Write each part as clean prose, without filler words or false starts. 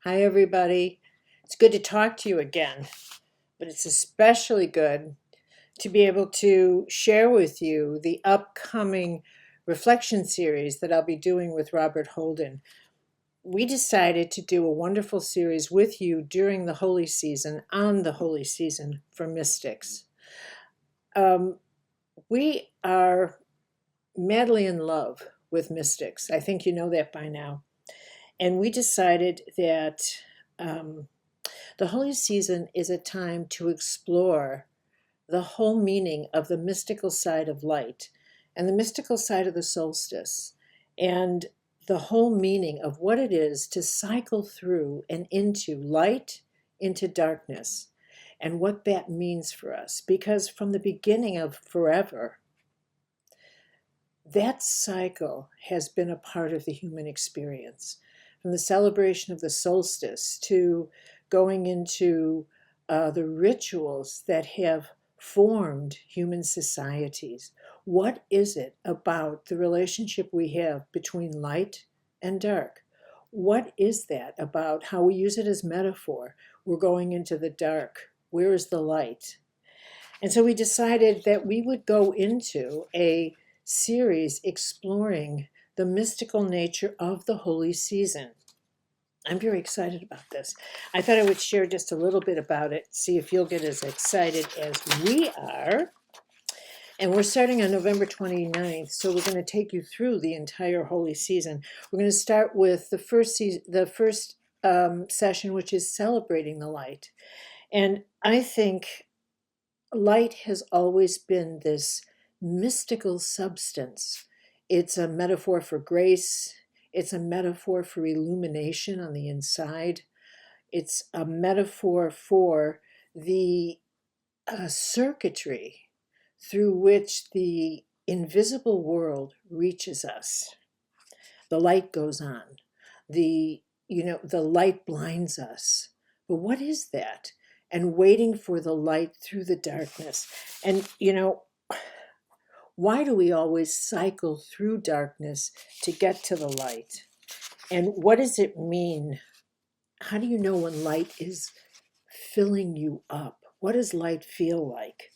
Hi, everybody. It's good to talk to you again, but it's especially good to be able to share with you the upcoming reflection series that I'll be doing with Robert Holden. We decided to do a wonderful series with you during the holy season, on the holy season for mystics. We are madly in love with mystics. I think you know that by now. And we decided that um, the holy season is a time to explore the whole meaning of the mystical side of light and the mystical side of the solstice, and the whole meaning of what it is to cycle through and into light, into darkness, and what that means for us. Because from the beginning of forever, that cycle has been a part of the human experience. From the celebration of the solstice to going into the rituals that have formed human societies. What is it about the relationship we have between light and dark? What is that about how we use it as metaphor? We're going into the dark. Where is the light? And so we decided that we would go into a series exploring the mystical nature of the holy season. I'm very excited about this. I thought I would share just a little bit about it, see if you'll get as excited as we are. And we're starting on November 29th, so we're going to take you through the entire holy season. We're going to start with the first session, which is celebrating the light. And I think light has always been this mystical substance. It's a metaphor for grace. It's a metaphor for illumination on the inside. It's a metaphor for the circuitry through which the invisible world reaches us. The light goes on. The light blinds us. But what is that? And waiting for the light through the darkness. And why do we always cycle through darkness to get to the light? And what does it mean? How do you know when light is filling you up? What does light feel like?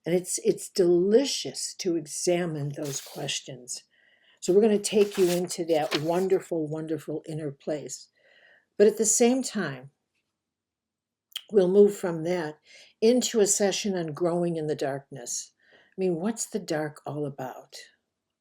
And it's delicious to examine those questions. So we're going to take you into that wonderful, wonderful inner place. But at the same time, we'll move from that into a session on growing in the darkness. I mean, what's the dark all about?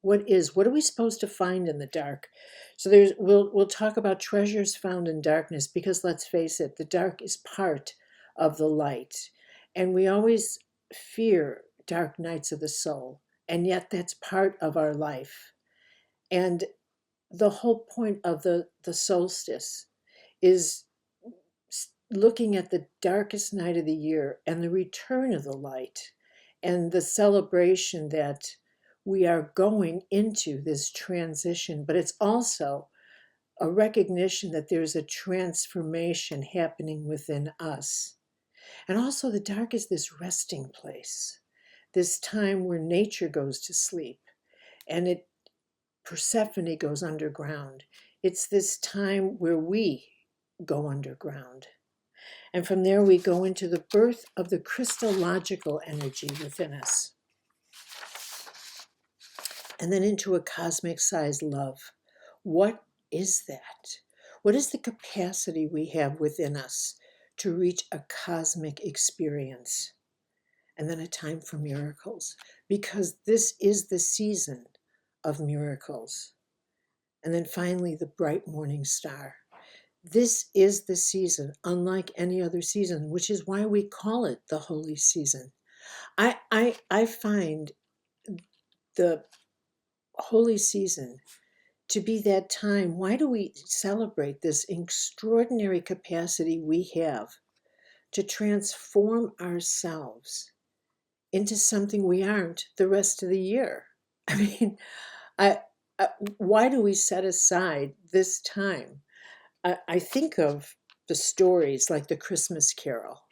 What are we supposed to find in the dark? So we'll talk about treasures found in darkness, because let's face it, the dark is part of the light. And we always fear dark nights of the soul, and yet that's part of our life. And the whole point of the solstice is looking at the darkest night of the year and the return of the light and the celebration that we are going into this transition. But it's also a recognition that there's a transformation happening within us. And also, the dark is this resting place, this time where nature goes to sleep, and Persephone goes underground. It's this time where we go underground. And from there, we go into the birth of the Christological energy within us. And then into a cosmic sized love. What is that? What is the capacity we have within us to reach a cosmic experience? And then a time for miracles, because this is the season of miracles. And then finally, the bright morning star. This is the season, unlike any other season, which is why we call it the holy season. I find the holy season to be that time. Why do we celebrate this extraordinary capacity we have to transform ourselves into something we aren't the rest of the year? I mean, I, why do we set aside this time? I think of the stories like the Christmas Carol,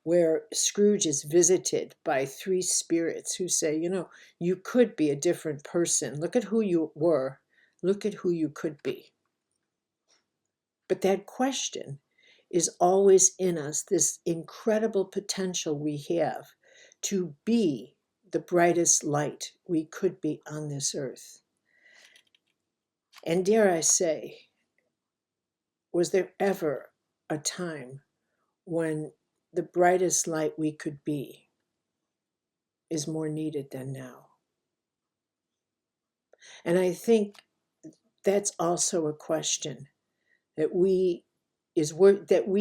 where Scrooge is visited by three spirits who say, you could be a different person. Look at who you were. Look at who you could be. But that question is always in us, this incredible potential we have to be the brightest light we could be on this earth. And dare I say, was there ever a time when the brightest light we could be is more needed than now? And I think that's also a question that we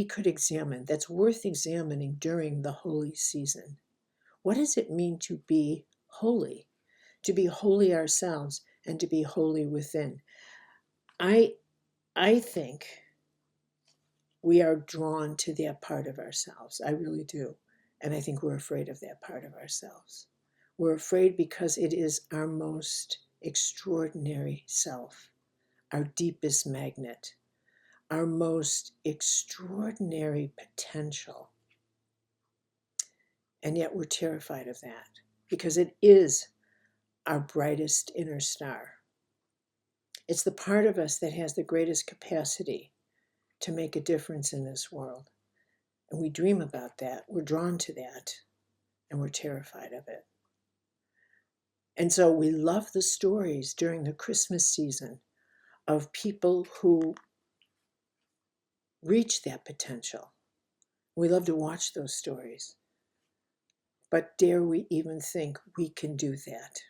could examine, that's worth examining during the holy season. What does it mean to be holy? To be holy ourselves and to be holy within. I think we are drawn to that part of ourselves. I really do. And I think we're afraid of that part of ourselves. We're afraid because it is our most extraordinary self, our deepest magnet, our most extraordinary potential. And yet we're terrified of that because it is our brightest inner star. It's the part of us that has the greatest capacity to make a difference in this world. And we dream about that. We're drawn to that. And we're terrified of it. And so we love the stories during the Christmas season of people who reach that potential. We love to watch those stories. But dare we even think we can do that?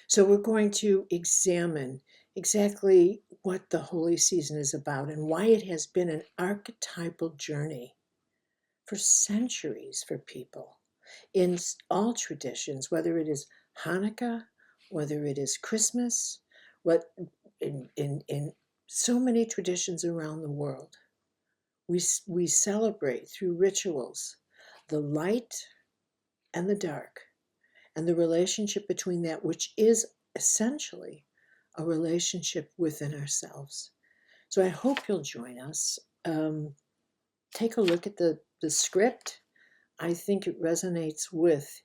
So we're going to examine exactly what the holy season is about and why it has been an archetypal journey for centuries for people in all traditions, whether it is Hanukkah, whether it is Christmas, what in so many traditions around the world. We celebrate through rituals the light and the dark, and the relationship between that, which is essentially a relationship within ourselves. So I hope you'll join us. Take a look at the script. I think it resonates with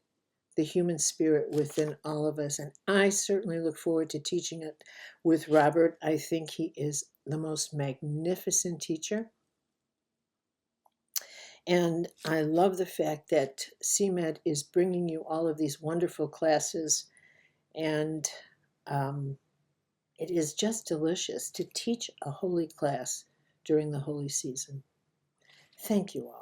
the human spirit within all of us, and I certainly look forward to teaching it with Robert. I think he is the most magnificent teacher. And I love the fact that CMED is bringing you all of these wonderful classes, and it is just delicious to teach a holy class during the holy season. Thank you all.